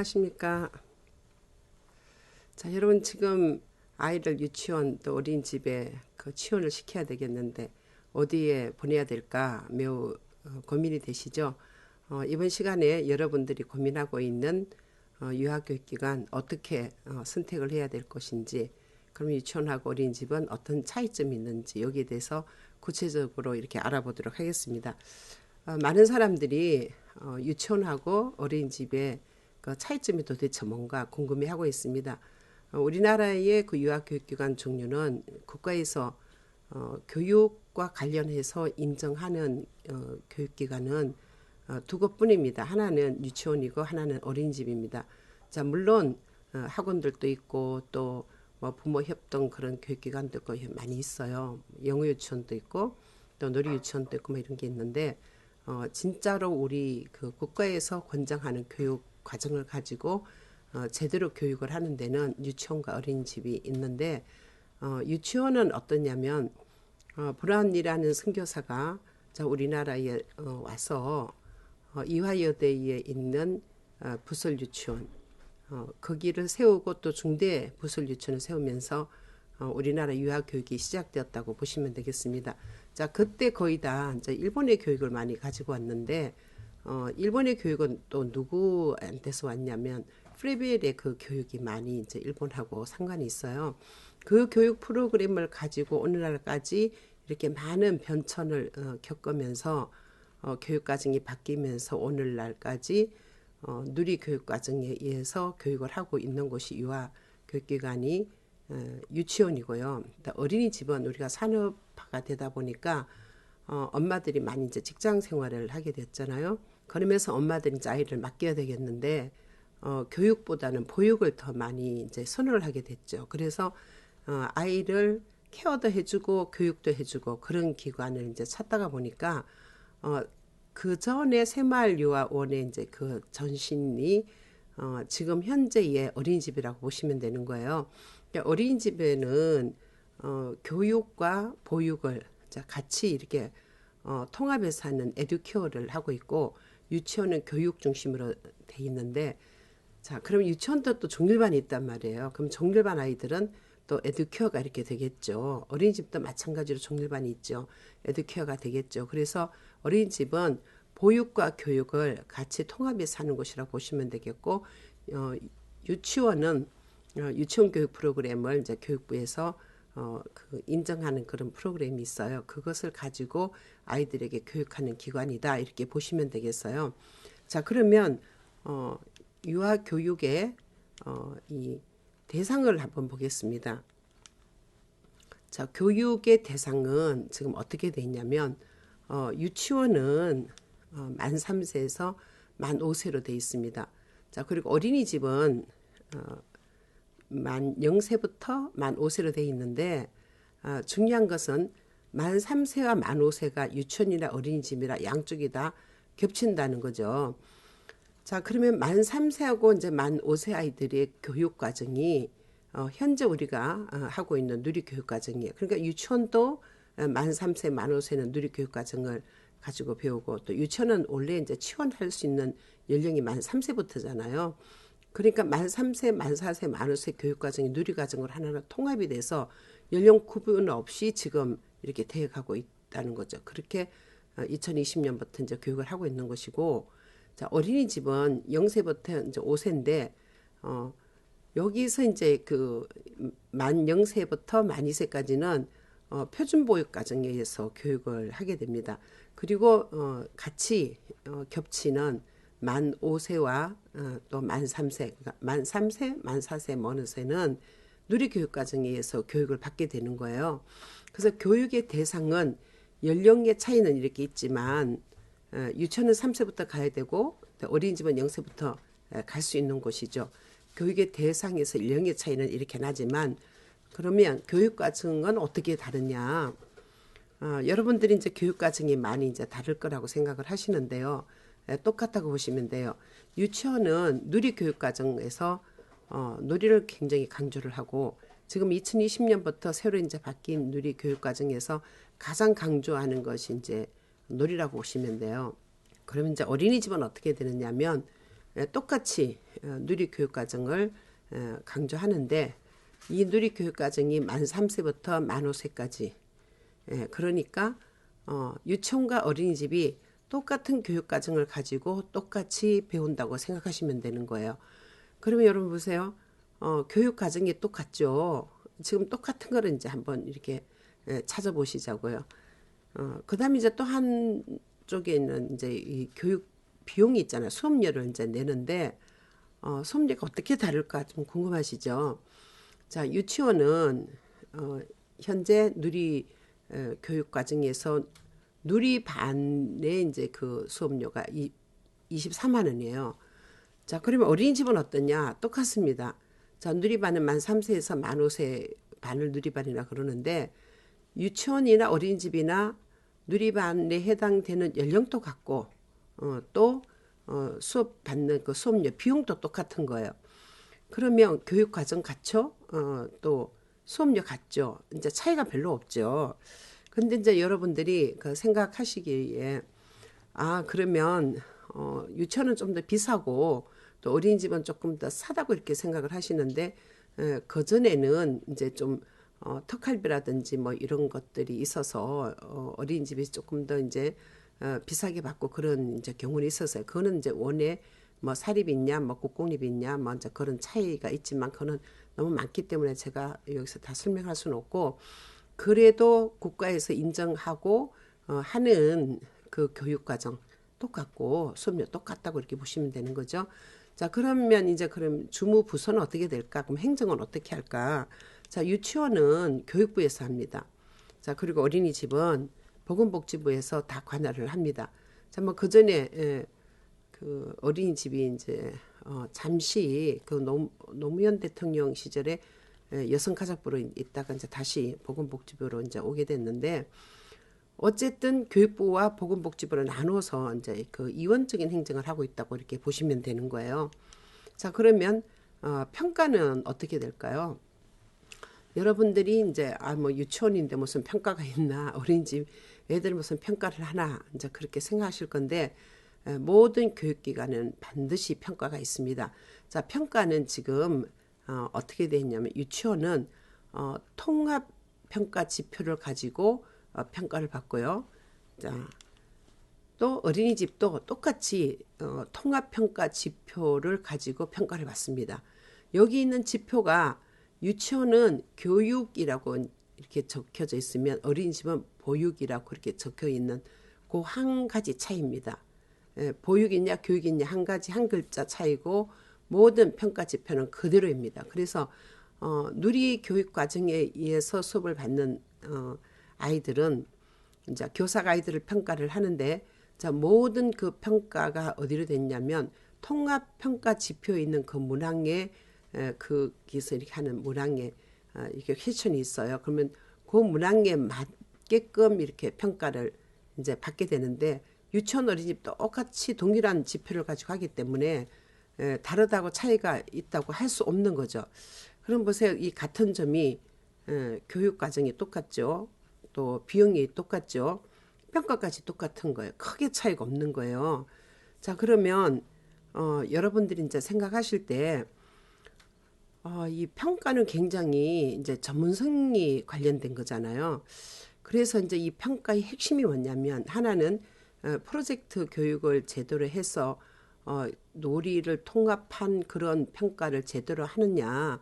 안녕하십니까. 자, 여러분 지금 아이를 유치원 또 어린이집에 그 취원을 시켜야 되겠는데 어디에 보내야 될까 매우 고민이 되시죠? 이번 시간에 여러분들이 고민하고 있는 유아교육기관 어떻게 선택을 해야 될 것인지, 그럼 유치원하고 어린이집은 어떤 차이점이 있는지 여기에 대해서 구체적으로 이렇게 알아보도록 하겠습니다. 많은 사람들이 유치원하고 어린이집의 그 차이점이 도대체 뭔가 궁금해하고 있습니다. 우리나라의 그 유아교육기관 종류는 국가에서 교육과 관련해서 인정하는 교육기관은 두 곳뿐입니다. 하나는 유치원이고 하나는 어린이집입니다. 자, 물론 학원들도 있고 또 뭐 부모 협동 그런 교육기관도 있고 많이 있어요. 영어 유치원도 있고 또 놀이 유치원도 있고 뭐 이런 게 있는데 진짜로 우리 그 국가에서 권장하는 교육 과정을 가지고 제대로 교육을 하는 데는 유치원과 어린이집이 있는데, 유치원은 어떠냐면 브라운이라는 선교사가 우리나라에 와서 이화여대에 있는 부설 유치원 거기를 세우고 또 중대 부설 유치원을 세우면서 우리나라 유아교육이 시작되었다고 보시면 되겠습니다. 자, 그때 거의 다 이제 일본의 교육을 많이 가지고 왔는데, 일본의 교육은 또 누구한테서 왔냐면 프레벨의 그 교육이 많이 이제 일본하고 상관이 있어요. 그 교육 프로그램을 가지고 오늘날까지 이렇게 많은 변천을 겪으면서 교육 과정이 바뀌면서 오늘날까지 누리교육 과정에 의해서 교육을 하고 있는 곳이 유아교육기관이 유치원이고요. 어린이집은 우리가 산업화가 되다 보니까 엄마들이 많이 이제 직장 생활을 하게 됐잖아요. 그러면서 엄마들이 이제 아이를 맡겨야 되겠는데 교육보다는 보육을 더 많이 이제 선호를 하게 됐죠. 그래서 아이를 케어도 해주고 교육도 해주고 그런 기관을 이제 찾다가 보니까 그 전에 새마을유아원의 이제 그 전신이 지금 현재의 어린이집이라고 보시면 되는 거예요. 그러니까 어린이집에는 교육과 보육을 같이 이렇게 통합해서 하는 에듀케어를 하고 있고, 유치원은 교육 중심으로 돼 있는데, 자, 그럼 유치원도 또 종일반이 있단 말이에요. 그럼 종일반 아이들은 또 에듀케어가 이렇게 되겠죠. 어린이집도 마찬가지로 종일반이 있죠. 에듀케어가 되겠죠. 그래서 어린이집은 보육과 교육을 같이 통합해서 하는 곳이라고 보시면 되겠고, 유치원은 유치원 교육 프로그램을 이제 교육부에서 그 인정하는 그런 프로그램이 있어요. 그것을 가지고 아이들에게 교육하는 기관이다 이렇게 보시면 되겠어요. 자, 그러면 유아 교육의 이 대상을 한번 보겠습니다. 자, 교육의 대상은 지금 어떻게 돼 있냐면 유치원은 만 3세에서 만 5세로 돼 있습니다. 자, 그리고 어린이집은 만 0세부터 만 5세로 돼 있는데, 중요한 것은 만 3세와 만 5세가 유치원이나 어린이집이나 양쪽이 다 겹친다는 거죠. 자, 그러면 만 3세하고 이제 만 5세 아이들의 교육 과정이 현재 우리가 하고 있는 누리교육 과정이에요. 그러니까 유치원도 만 3세, 만 5세는 누리교육 과정을 가지고 배우고, 또 유치원은 원래 이제 취원할 수 있는 연령이 만 3세부터잖아요. 그러니까 만 3세, 만 4세, 만 5세 교육 과정이 누리 과정으로 하나로 통합이 돼서 연령 구분 없이 지금 이렇게 되어가고 있다는 거죠. 그렇게 2020년부터 이제 교육을 하고 있는 것이고, 자, 어린이집은 0세부터 이제 5세인데, 여기서 이제 그 만 0세부터 만 2세까지는 표준 보육 과정에 의해서 교육을 하게 됩니다. 그리고 같이 겹치는 만 5세와 또 만 3세, 그러니까 만 3세, 만 4세, 만 5세는 누리교육 과정에 의해서 교육을 받게 되는 거예요. 그래서 교육의 대상은 연령의 차이는 이렇게 있지만, 유치원은 3세부터 가야 되고 어린이집은 0세부터 갈 수 있는 곳이죠. 교육의 대상에서 연령의 차이는 이렇게 나지만, 그러면 교육 과정은 어떻게 다르냐? 여러분들이 이제 교육 과정이 많이 이제 다를 거라고 생각을 하시는데요. 똑같다고 보시면 돼요. 유치원은 누리 교육 과정에서 놀이를 굉장히 강조를 하고, 지금 2020년부터 새로 이제 바뀐 누리 교육 과정에서 가장 강조하는 것이 이제 놀이라고 보시면 돼요. 그러면 이제 어린이집은 어떻게 되느냐면 똑같이 누리교육과정을 강조하는데 이 누리교육과정이 만 3세부터 만 5세까지 그러니까 유치원과 어린이집이 똑같은 교육과정을 가지고 똑같이 배운다고 생각하시면 되는 거예요. 그러면 여러분 보세요. 교육과정이 똑같죠. 지금 똑같은 거를 이제 한번 이렇게 찾아보시자고요. 그 다음에 이제 또 한쪽에는 이제 이 교육 비용이 있잖아요. 수업료를 이제 내는데, 수업료가 어떻게 다를까 좀 궁금하시죠? 자, 유치원은, 현재 누리 교육 과정에서 누리 반의 이제 그 수업료가 24만 원이에요. 자, 그러면 어린이집은 어떠냐? 똑같습니다. 자, 누리반은 만 3세에서 만 5세 반을 누리반이라 그러는데 유치원이나 어린이집이나 누리반에 해당되는 연령도 같고 또 수업 받는 그 수업료 비용도 똑같은 거예요. 그러면 교육 과정 같죠? 또 수업료 같죠? 이제 차이가 별로 없죠. 근데 이제 여러분들이 그 생각하시기에 그러면 유치원은 좀 더 비싸고 또 어린이집은 조금 더 싸다고 이렇게 생각을 하시는데 그전에는 이제 좀 특할비라든지 뭐 이런 것들이 있어서 어린이집이 조금 더 이제 비싸게 받고 그런 이제 경우는 있었어요. 그거는 이제 원에 뭐 사립이 있냐, 뭐 국공립이 있냐, 뭐 이제 그런 차이가 있지만 그거는 너무 많기 때문에 제가 여기서 다 설명할 수는 없고 그래도 국가에서 인정하고 하는 그 교육과정 똑같고 수업료 똑같다고 이렇게 보시면 되는 거죠. 자, 그러면 이제 그럼 주무 부서는 어떻게 될까? 그럼 행정은 어떻게 할까? 자, 유치원은 교육부에서 합니다. 자, 그리고 어린이집은 보건복지부에서 다 관할을 합니다. 자, 뭐 그전에 그 어린이집이 이제 잠시 그 노무현 대통령 시절에 여성가족부로 있다가 이제 다시 보건복지부로 이제 오게 됐는데 어쨌든 교육부와 보건복지부를 나눠서 이제 그 이원적인 행정을 하고 있다고 이렇게 보시면 되는 거예요. 자, 그러면 평가는 어떻게 될까요? 여러분들이 이제 뭐 유치원인데 무슨 평가가 있나 어린이집 애들 무슨 평가를 하나 이제 그렇게 생각하실 건데 모든 교육기관은 반드시 평가가 있습니다. 자, 평가는 지금 어떻게 되어 있냐면 유치원은 통합 평가 지표를 가지고 평가를 받고요. 자, 또 어린이집도 똑같이 통합 평가 지표를 가지고 평가를 받습니다. 여기 있는 지표가 유치원은 교육이라고 이렇게 적혀져 있으면 어린이집은 보육이라고 그렇게 적혀 있는 그 한 가지 차이입니다. 보육이냐 교육이냐 한 가지 한 글자 차이고 모든 평가 지표는 그대로입니다. 그래서 누리 교육 과정에 의해서 수업을 받는 아이들은 이제 교사가 아이들을 평가를 하는데 자, 모든 그 평가가 어디로 됐냐면 통합 평가 지표에 있는 그 문항에 거기서 이렇게 하는 문항에 이렇게 퀘션이 있어요. 그러면 그 문항에 맞게끔 이렇게 평가를 이제 받게 되는데 유치원 어린이집 똑같이 동일한 지표를 가지고 하기 때문에 다르다고 차이가 있다고 할 수 없는 거죠. 그럼 보세요. 이 같은 점이 교육 과정이 똑같죠. 또 비용이 똑같죠. 평가까지 똑같은 거예요. 크게 차이가 없는 거예요. 자, 그러면 여러분들이 이제 생각하실 때 이 평가는 굉장히 이제 전문성이 관련된 거잖아요. 그래서 이제 이 평가의 핵심이 뭐냐면 하나는 프로젝트 교육을 제대로 해서 놀이를 통합한 그런 평가를 제대로 하느냐.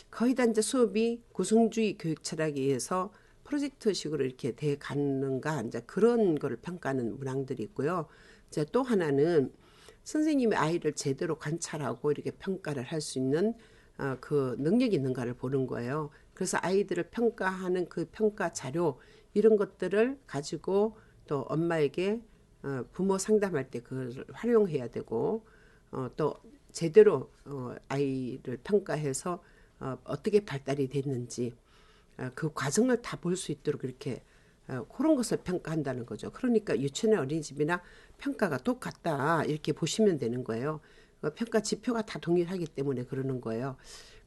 거의 다 이제 수업이 구성주의 교육 철학에 의해서 프로젝트식으로 이렇게 돼 가는가 이제 그런 거를 평가하는 문항들이 있고요. 이제 또 하나는 선생님이 아이를 제대로 관찰하고 이렇게 평가를 할 수 있는 그 능력이 있는가를 보는 거예요. 그래서 아이들을 평가하는 그 평가 자료 이런 것들을 가지고 또 엄마에게 부모 상담할 때 그걸 활용해야 되고 또 제대로 아이를 평가해서 어떻게 발달이 됐는지 그 과정을 다 볼 수 있도록 이렇게 그런 것을 평가한다는 거죠. 그러니까 유치원 어린이집이나 평가가 똑같다 이렇게 보시면 되는 거예요. 평가 지표가 다 동일하기 때문에 그러는 거예요.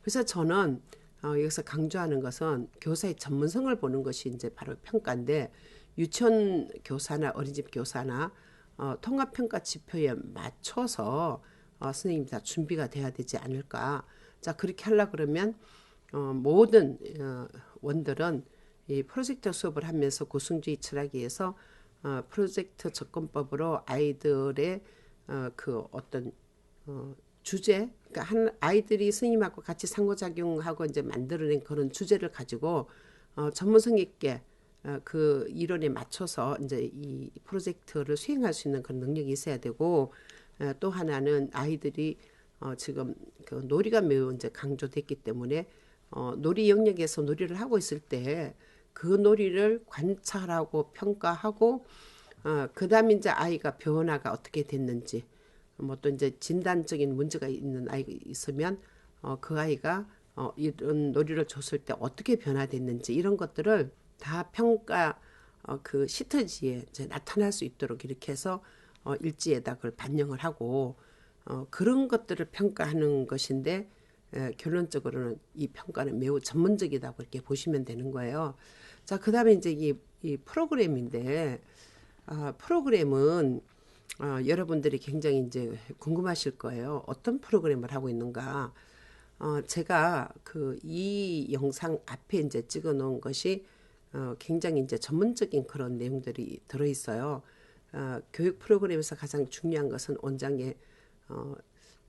그래서 저는 여기서 강조하는 것은 교사의 전문성을 보는 것이 이제 바로 평가인데 유치원 교사나 어린이집 교사나 통합평가 지표에 맞춰서 선생님이 다 준비가 돼야 되지 않을까. 자, 그렇게 하려 그러면 모든 원들은 이 프로젝트 수업을 하면서 구성주의 철학에서 프로젝트 접근법으로 아이들의 그 어떤 주제, 그러니까 한 아이들이 스님하고 같이 상호작용하고 이제 만들어낸 그런 주제를 가지고 전문성 있게 그 이론에 맞춰서 이제 이 프로젝트를 수행할 수 있는 그런 능력이 있어야 되고, 또 하나는 아이들이 지금 그 놀이가 매우 이제 강조됐기 때문에 놀이 영역에서 놀이를 하고 있을 때 그 놀이를 관찰하고 평가하고 그다음에 이제 아이가 변화가 어떻게 됐는지, 뭐 또 이제 진단적인 문제가 있는 아이가 있으면 그 아이가 이런 놀이를 줬을 때 어떻게 변화됐는지 이런 것들을 다 평가 그 시트지에 이제 나타날 수 있도록 이렇게 해서 일지에다 그걸 반영을 하고 그런 것들을 평가하는 것인데, 결론적으로는 이 평가는 매우 전문적이다고 이렇게 보시면 되는 거예요. 자, 그 다음에 이제 이 프로그램인데, 프로그램은 여러분들이 굉장히 이제 궁금하실 거예요. 어떤 프로그램을 하고 있는가? 제가 그 이 영상 앞에 이제 찍어 놓은 것이 굉장히 이제 전문적인 그런 내용들이 들어 있어요. 교육 프로그램에서 가장 중요한 것은 원장의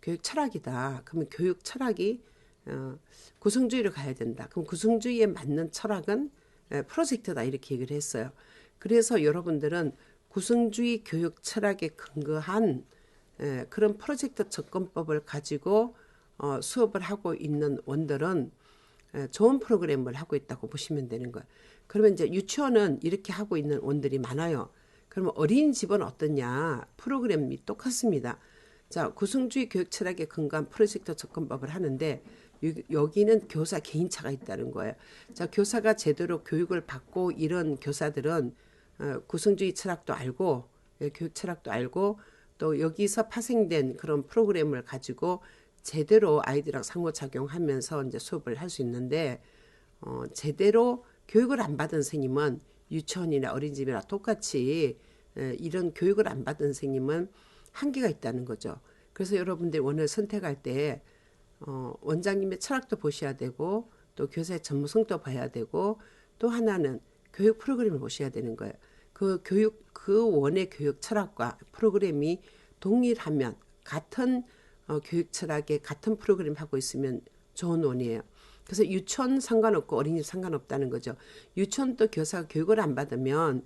교육 철학이다. 그러면 교육 철학이 구성주의로 가야 된다. 그럼 구성주의에 맞는 철학은 프로젝트다, 이렇게 얘기를 했어요. 그래서 여러분들은 구성주의 교육 철학에 근거한 그런 프로젝트 접근법을 가지고 수업을 하고 있는 원들은 좋은 프로그램을 하고 있다고 보시면 되는 거예요. 그러면 이제 유치원은 이렇게 하고 있는 원들이 많아요. 그러면 어린이집은 어떠냐? 프로그램이 똑같습니다. 자, 구성주의 교육 철학에 근거한 프로젝트 접근법을 하는데 여기는 교사 개인차가 있다는 거예요. 자, 교사가 제대로 교육을 받고 이런 교사들은 구성주의 철학도 알고 교육 철학도 알고 또 여기서 파생된 그런 프로그램을 가지고 제대로 아이들이랑 상호작용하면서 이제 수업을 할 수 있는데, 제대로 교육을 안 받은 선생님은 유치원이나 어린이집이나 똑같이 이런 교육을 안 받은 선생님은 한계가 있다는 거죠. 그래서 여러분들이 원을 선택할 때 원장님의 철학도 보셔야 되고 또 교사의 전문성도 봐야 되고 또 하나는 교육 프로그램을 보셔야 되는 거예요. 그 원의 교육 철학과 프로그램이 동일하면 같은 교육 철학에 같은 프로그램 하고 있으면 좋은 원이에요. 그래서 유치원 상관없고 어린이집 상관없다는 거죠. 유치원도 교사가 교육을 안 받으면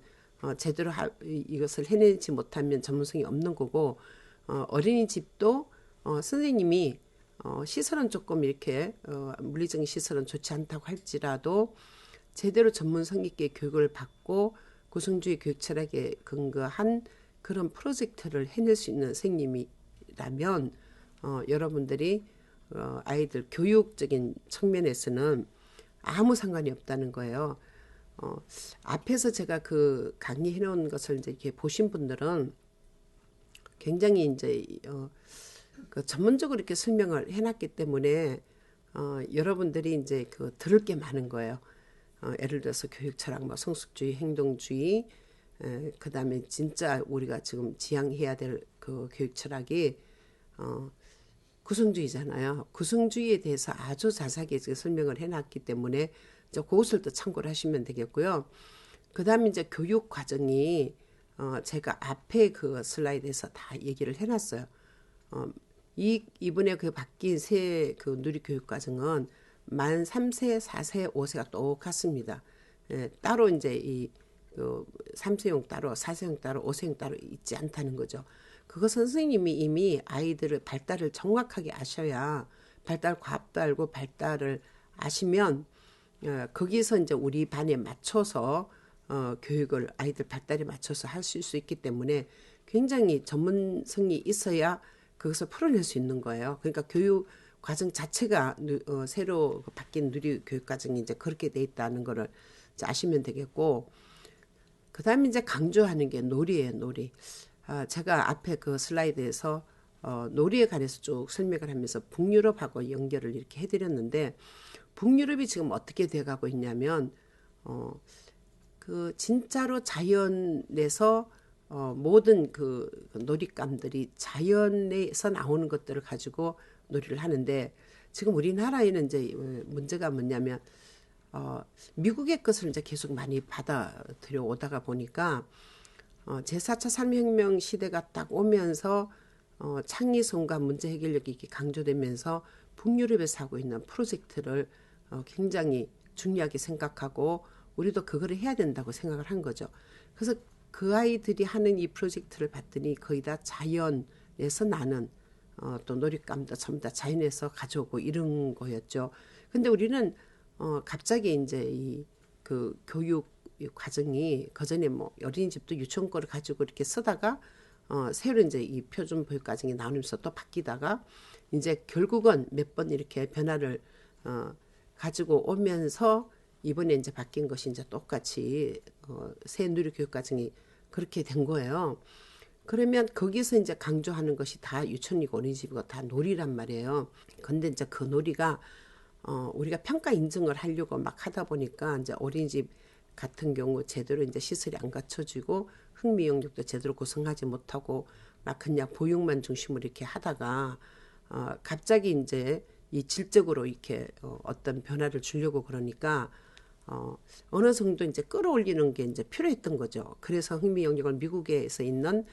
제대로 이것을 해내지 못하면 전문성이 없는 거고, 어린이집도 선생님이 시설은 조금 이렇게 물리적인 시설은 좋지 않다고 할지라도 제대로 전문성 있게 교육을 받고 구성주의 교육 철학에 근거한 그런 프로젝트를 해낼 수 있는 선생님이라면 여러분들이 아이들 교육적인 측면에서는 아무 상관이 없다는 거예요. 앞에서 제가 그 강의해 놓은 것을 이제 이렇게 보신 분들은 굉장히 이제 그 전문적으로 이렇게 설명을 해놨기 때문에 여러분들이 이제 그 들을 게 많은 거예요. 예를 들어서 교육 철학, 뭐 성숙주의, 행동주의, 그 다음에 진짜 우리가 지금 지향해야 될 그 교육 철학이 구성주의잖아요. 구성주의에 대해서 아주 자세하게 설명을 해놨기 때문에 이제 그것을 또 참고를 하시면 되겠고요. 그 다음에 이제 교육 과정이 제가 앞에 그 슬라이드에서 다 얘기를 해놨어요. 이번에 그 바뀐 새 그 누리 교육 과정은 만 3세, 4세, 5세가 똑같습니다. 따로 이제 그 3세용 따로, 4세용 따로, 5세용 따로 있지 않다는 거죠. 그것은 선생님이 이미 아이들의 발달을 정확하게 아셔야, 발달 과업도 알고 발달을 아시면 거기서 이제 우리 반에 맞춰서 교육을 아이들 발달에 맞춰서 할 수 있기 때문에 굉장히 전문성이 있어야 그것을 풀어낼 수 있는 거예요. 그러니까 교육 과정 자체가 새로 바뀐 누리 교육 과정이 이제 그렇게 돼 있다는 거를 아시면 되겠고, 그 다음에 이제 강조하는 게 놀이예요, 놀이. 제가 앞에 그 슬라이드에서 놀이에 관해서 쭉 설명을 하면서 북유럽하고 연결을 이렇게 해드렸는데, 북유럽이 지금 어떻게 돼가고 있냐면 그 진짜로 자연에서 모든 그 놀잇감들이 자연에서 나오는 것들을 가지고 놀이를 하는데 지금 우리나라에는 이제 문제가 뭐냐면 미국의 것을 이제 계속 많이 받아들여 오다가 보니까 제4차 산업혁명 시대가 딱 오면서 창의성과 문제 해결력이 이렇게 강조되면서 북유럽에서 하고 있는 프로젝트를 굉장히 중요하게 생각하고 우리도 그거를 해야 된다고 생각을 한 거죠. 그래서 그 아이들이 하는 이 프로젝트를 봤더니 거의 다 자연에서 나는 또 놀잇감도 전부 다 자연에서 가져오고 이런 거였죠. 근데 우리는 갑자기 이제 이 그 교육 과정이 그전에 뭐 어린이집도 유치원 거를 가지고 이렇게 쓰다가 새로 이제 이 표준 교육 과정이 나오면서 또 바뀌다가 이제 결국은 몇 번 이렇게 변화를 가지고 오면서 이번에 이제 바뀐 것이 이제 똑같이 새 누리 교육 과정이 그렇게 된 거예요. 그러면 거기서 이제 강조하는 것이 다 유치원이고 어린이집이고 다 놀이란 말이에요. 근데 이제 그 놀이가 우리가 평가 인증을 하려고 막 하다 보니까 이제 어린이집 같은 경우 제대로 이제 시설이 안 갖춰지고 흥미 영역도 제대로 구성하지 못하고 막 그냥 보육만 중심으로 이렇게 하다가 갑자기 이제 이 질적으로 이렇게 어떤 변화를 주려고 그러니까 어느 정도 이제 끌어올리는 게 이제 필요했던 거죠. 그래서 흥미 영역을 미국에서 있는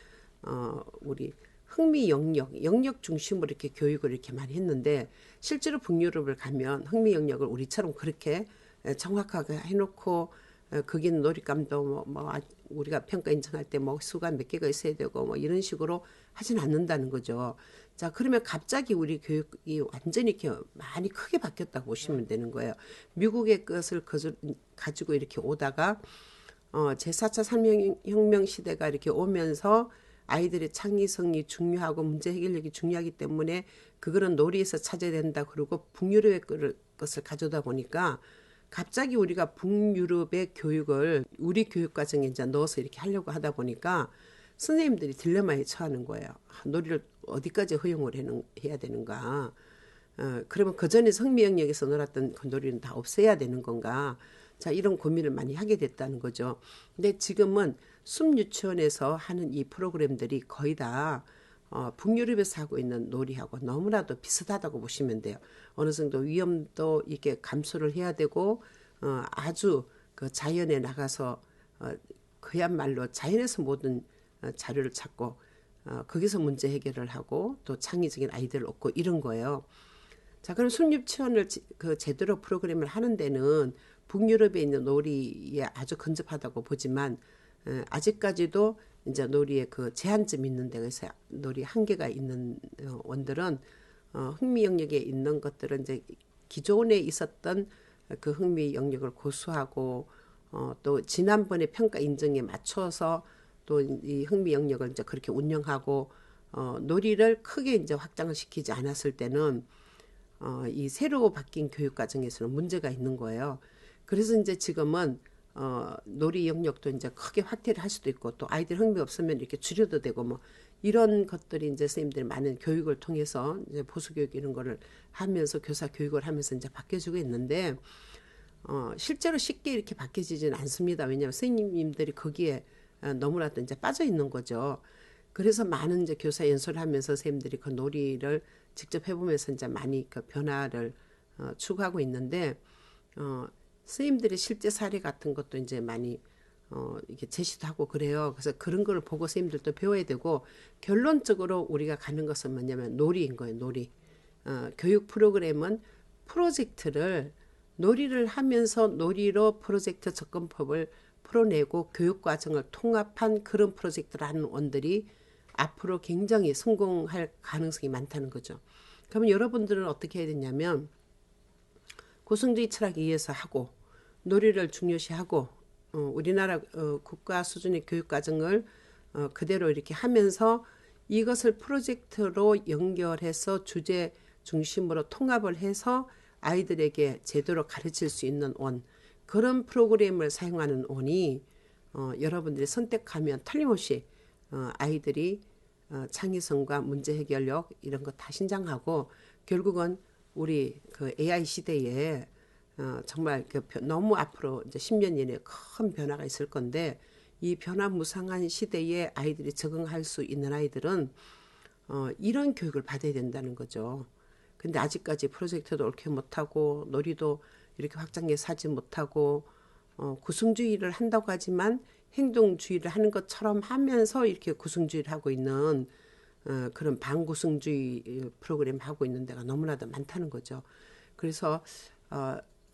우리 흥미 영역 중심으로 이렇게 교육을 이렇게 많이 했는데 실제로 북유럽을 가면 흥미 영역을 우리처럼 그렇게 정확하게 해놓고 거기는 놀잇감도 뭐 우리가 평가 인증할 때 뭐 수가 몇 개가 있어야 되고 뭐 이런 식으로 하진 않는다는 거죠. 자, 그러면 갑자기 우리 교육이 완전히 이렇게 많이 크게 바뀌었다고 보시면 되는 거예요. 미국의 것을 가지고 이렇게 오다가 제4차 산업혁명 시대가 이렇게 오면서 아이들의 창의성이 중요하고 문제 해결력이 중요하기 때문에 그거는 놀이에서 찾아야 된다. 그러고 북유럽의 것을 가져다 보니까 갑자기 우리가 북유럽의 교육을 우리 교육 과정에 이제 넣어서 이렇게 하려고 하다 보니까 선생님들이 딜레마에 처하는 거예요. 놀이를 어디까지 허용을 해야 되는가. 그러면 그전에 성미 영역에서 놀았던 그 놀이는 다 없애야 되는 건가. 자, 이런 고민을 많이 하게 됐다는 거죠. 근데 지금은 숲유치원에서 하는 이 프로그램들이 거의 다 북유럽에서 하고 있는 놀이하고 너무나도 비슷하다고 보시면 돼요. 어느 정도 위험도 이게 감수를 해야 되고 아주 그 자연에 나가서 그야말로 자연에서 모든 자료를 찾고 거기서 문제 해결을 하고 또 창의적인 아이디어를 얻고 이런 거예요. 자, 그럼 숲유치원을 그 제대로 프로그램을 하는 데는 북유럽에 있는 놀이에 아주 근접하다고 보지만 아직까지도 이제 놀이에 그 제한점이 있는 데가 있어요. 놀이 한계가 있는 원들은 흥미 영역에 있는 것들은 이제 기존에 있었던 그 흥미 영역을 고수하고 또 지난번에 평가 인증에 맞춰서 또 이 흥미 영역을 이제 그렇게 운영하고 놀이를 크게 이제 확장을 시키지 않았을 때는 이 새로 바뀐 교육 과정에서는 문제가 있는 거예요. 그래서 이제 지금은 놀이 영역도 이제 크게 확대를 할 수도 있고 또 아이들 흥미 없으면 이렇게 줄여도 되고 뭐 이런 것들이 이제 선생님들이 많은 교육을 통해서 이제 보수 교육 이런 거를 하면서 교사 교육을 하면서 이제 바뀌어지고 있는데 실제로 쉽게 이렇게 바뀌어지지는 않습니다. 왜냐하면 선생님들이 거기에 너무나도 이제 빠져 있는 거죠. 그래서 많은 이제 교사 연수를 하면서 선생님들이 그 놀이를 직접 해보면서 이제 많이 그 변화를 추구하고 있는데 선생님들의 실제 사례 같은 것도 이제 많이 이렇게 제시도 하고 그래요. 그래서 그런 걸 보고 선생님들도 배워야 되고 결론적으로 우리가 가는 것은 뭐냐면 놀이인 거예요. 놀이. 교육 프로그램은 프로젝트를 놀이를 하면서 놀이로 프로젝트 접근법을 풀어내고 교육 과정을 통합한 그런 프로젝트를 하는 원들이 앞으로 굉장히 성공할 가능성이 많다는 거죠. 그러면 여러분들은 어떻게 해야 되냐면 고성주의 철학에 의해서 하고 놀이를 중요시하고 우리나라 국가 수준의 교육 과정을 그대로 이렇게 하면서 이것을 프로젝트로 연결해서 주제 중심으로 통합을 해서 아이들에게 제대로 가르칠 수 있는 원 그런 프로그램을 사용하는 원이 여러분들이 선택하면 틀림없이 아이들이 창의성과 문제 해결력 이런 거 다 신장하고 결국은 우리 그 AI 시대에 정말 너무 앞으로 이제 10년 이내에 큰 변화가 있을 건데 이 변화무쌍한 시대에 아이들이 적응할 수 있는 아이들은 이런 교육을 받아야 된다는 거죠. 근데 아직까지 프로젝트도 옳게 못하고 놀이도 이렇게 확장해 사지 못하고 구승주의를 한다고 하지만 행동주의를 하는 것처럼 하면서 이렇게 구승주의를 하고 있는 그런 반구승주의 프로그램 하고 있는 데가 너무나도 많다는 거죠. 그래서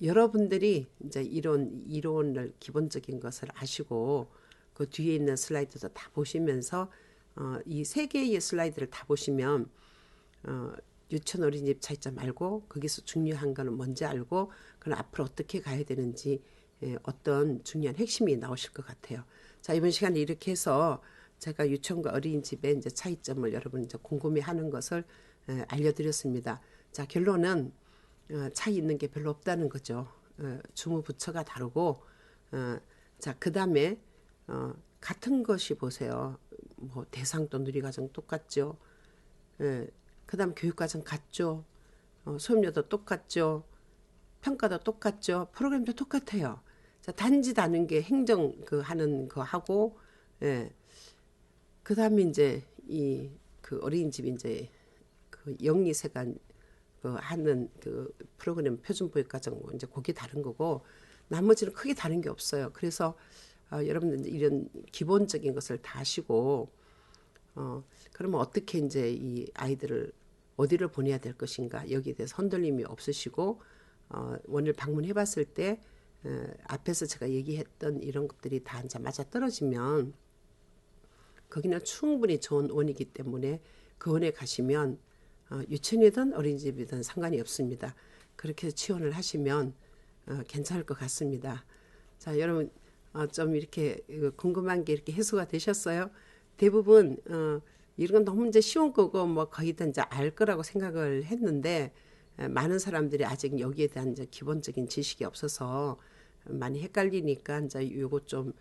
여러분들이 이제 이론을 기본적인 것을 아시고 그 뒤에 있는 슬라이드도 다 보시면서 이 세 개의 슬라이드를 다 보시면 유치원 어린이집 차이점 알고 거기서 중요한 거는 뭔지 알고 그럼 앞으로 어떻게 가야 되는지 어떤 중요한 핵심이 나오실 것 같아요. 자, 이번 시간에 이렇게 해서 제가 유치원과 어린이집의 이제 차이점을 여러분 이제 궁금해하는 것을 알려드렸습니다. 자, 결론은 차이 있는 게 별로 없다는 거죠. 주무 부처가 다르고 자, 그다음에 같은 것이 보세요. 뭐 대상도 누리과정 똑같죠. 그다음 교육과정 같죠. 수업료도 똑같죠. 평가도 똑같죠. 프로그램도 똑같아요. 자, 단지 다른 게 행정 그 하는 거 하고 그다음에 이제 이 그 어린이집 이제 그 영리세관 그 하는 그 프로그램 표준보육과정 이제 그게 다른 거고 나머지는 크게 다른 게 없어요. 그래서 여러분들 이런 기본적인 것을 다 아시고 그러면 어떻게 이제 이 아이들을 어디를 보내야 될 것인가 여기에 대해서 흔들림이 없으시고 오늘 방문해 봤을 때 앞에서 제가 얘기했던 이런 것들이 다 이제 맞아 떨어지면 거기는 충분히 좋은 원이기 때문에 그 원에 가시면 유치원이든 어린이집이든 상관이 없습니다. 그렇게 해서 지원을 하시면 괜찮을 것 같습니다. 자, 여러분 좀 이렇게 궁금한 게 이렇게 해소가 되셨어요? 대부분 이런 건 너무 이제 쉬운 거고 뭐 거의 다 이제 알 거라고 생각을 했는데 많은 사람들이 아직 여기에 대한 이제 기본적인 지식이 없어서 많이 헷갈리니까 이제 요거 좀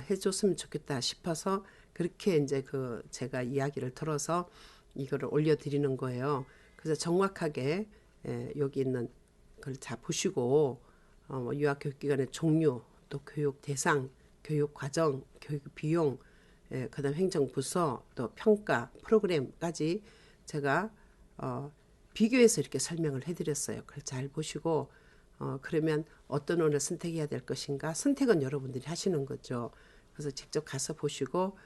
해줬으면 좋겠다 싶어서 그렇게 이제 그 제가 이야기를 들어서 이거를 올려드리는 거예요. 그래서 정확하게 여기 있는 걸 잘 보시고 뭐 유아교육기관의 종류, 또 교육 대상, 교육 과정, 교육 비용, 그다음 행정부서, 또 평가 프로그램까지 제가 비교해서 이렇게 설명을 해드렸어요. 그걸 잘 보시고 그러면 어떤 원을 선택해야 될 것인가 선택은 여러분들이 하시는 거죠. 그래서 직접 가서 보시고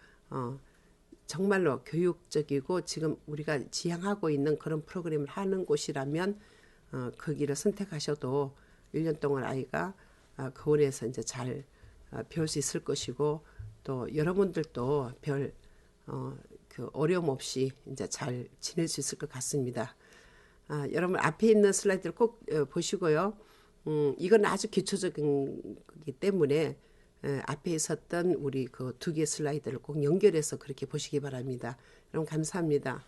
정말로 교육적이고 지금 우리가 지향하고 있는 그런 프로그램을 하는 곳이라면 거기를 선택하셔도 1년 동안 아이가 그 원에서 이제 잘 배울 수 있을 것이고 또 여러분들도 별 그 어려움 없이 이제 잘 지낼 수 있을 것 같습니다. 여러분 앞에 있는 슬라이드를 꼭 보시고요. 이건 아주 기초적인 거기 때문에 앞에 있었던 우리 그 두 개 슬라이드를 꼭 연결해서 그렇게 보시기 바랍니다. 여러분 감사합니다.